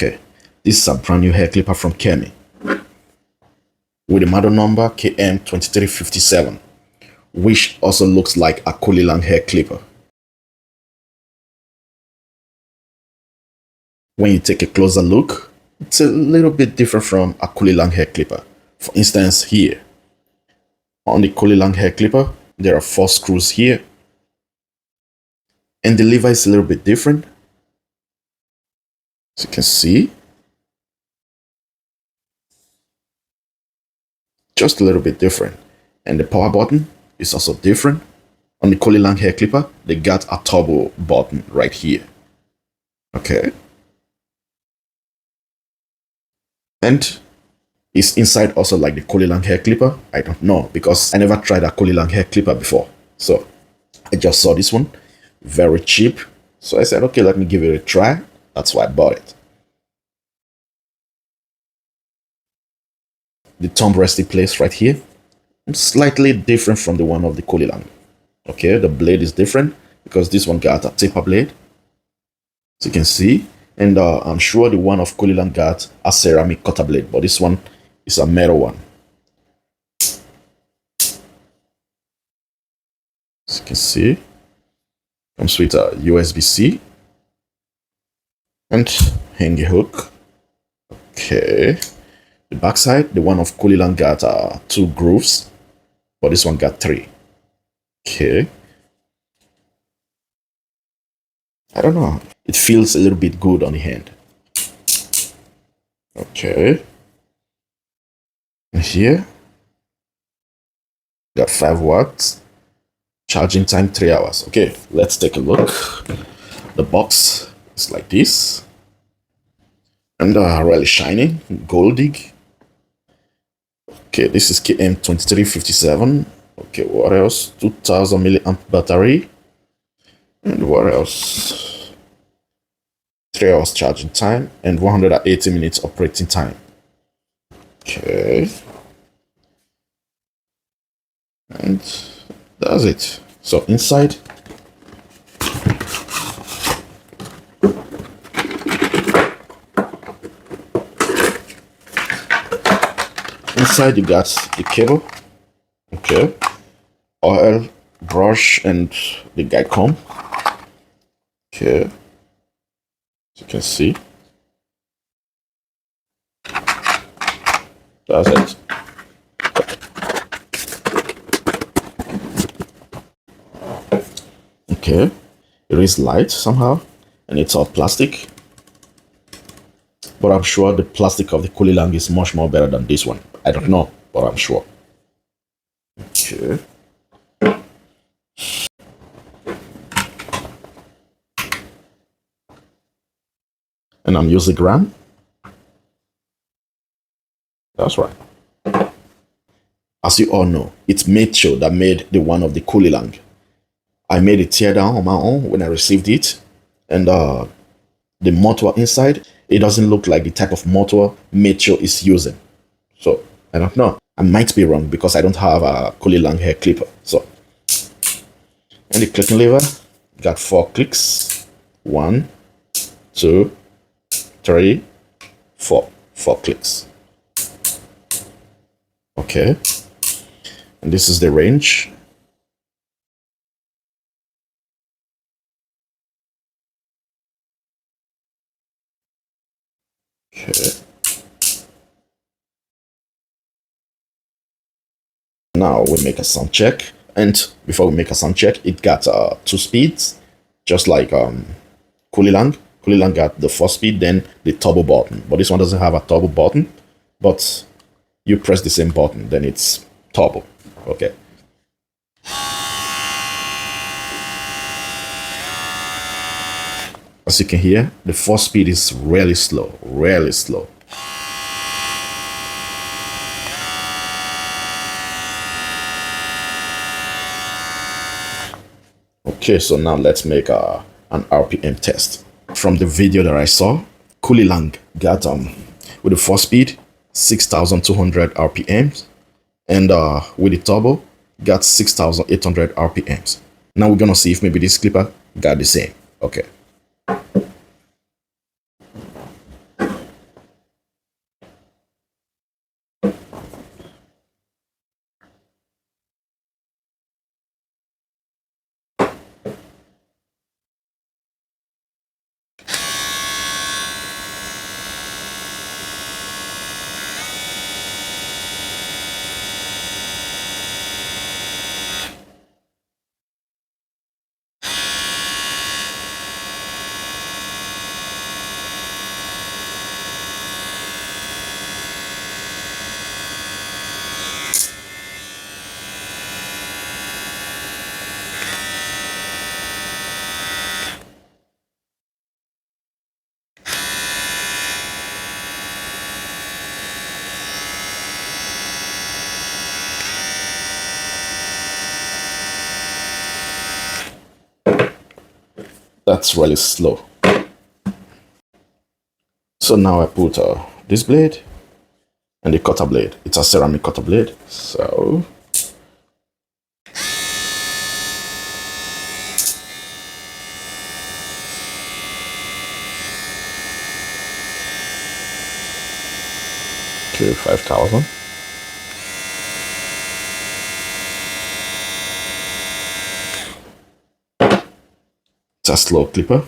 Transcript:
Okay, this is a brand new hair clipper from Kemei with the model number KM 2357, which also looks like a Kulilang hair clipper. When you take a closer look, it's a little bit different from a Kulilang hair clipper. For instance, here on the Kulilang hair clipper, there are 4 screws here, and the lever is a little bit different. As you can see, just a little bit different. And the power button is also different. On the Kulilang hair clipper, they got a turbo button right here. Okay. And it's inside also like the Kulilang hair clipper. I don't know because I never tried a Kulilang hair clipper before. So I just saw this one, very cheap. So I said, okay, let me give it a try. That's why I bought it. The thumb resting place right here, slightly different from the one of the Kulilang. Okay, the blade is different because this one got a taper blade, as you can see. And I'm sure the one of Kulilang got a ceramic cutter blade, but this one is a metal one. As you can see, comes with a USB-C and hanging hook. Okay, the backside, the one of Kulilang got 2 grooves, but this one got 3. Okay, I don't know. It feels a little bit good on the hand. Okay. And here, got 5 watts. Charging time 3 hours. Okay, let's take a look. The box is like this. And really shiny, goldy. Okay, this is KM 2357. Okay, what else? 2000 milliamp battery. And what else? 3 hours charging time and 180 minutes operating time. Okay. And that's it. So inside, you got the cable, okay, oil, brush, and the guide comb. Okay, as you can see, that's it. Okay, it is light somehow, and it's all plastic. But I'm sure the plastic of the Kulilang is much more better than this one. I don't know, but I'm sure. Okay. And I'm using gram. That's right. As you all know, it's Metro that made the one of the Kulilang. I made a teardown on my own when I received it. And the motor inside, it doesn't look like the type of motor Metro is using. So, I don't know. I might be wrong because I don't have a Kulilang hair clipper. So, and the clicking lever got 4 clicks. 1, 2, 3, 4. 4 clicks. Okay. And this is the range. Okay. Now we make a sound check, and before we make a sound check, it got 2 speeds, just like Kulilang. Kulilang got the 4 speed, then the turbo button, but this one doesn't have a turbo button. But you press the same button, then it's turbo. Okay. As you can hear, the 4 speed is really slow, really slow. Okay, so now let's make an RPM test. From the video that I saw, Kulilang got with the 4 speed 6,200 RPMs, and with the turbo got 6,800 RPMs. Now we're gonna see if maybe this clipper got the same. Okay. That's really slow. So now I put this blade and the cutter blade. It's a ceramic cutter blade. So okay, 5,000. It's a slow clipper.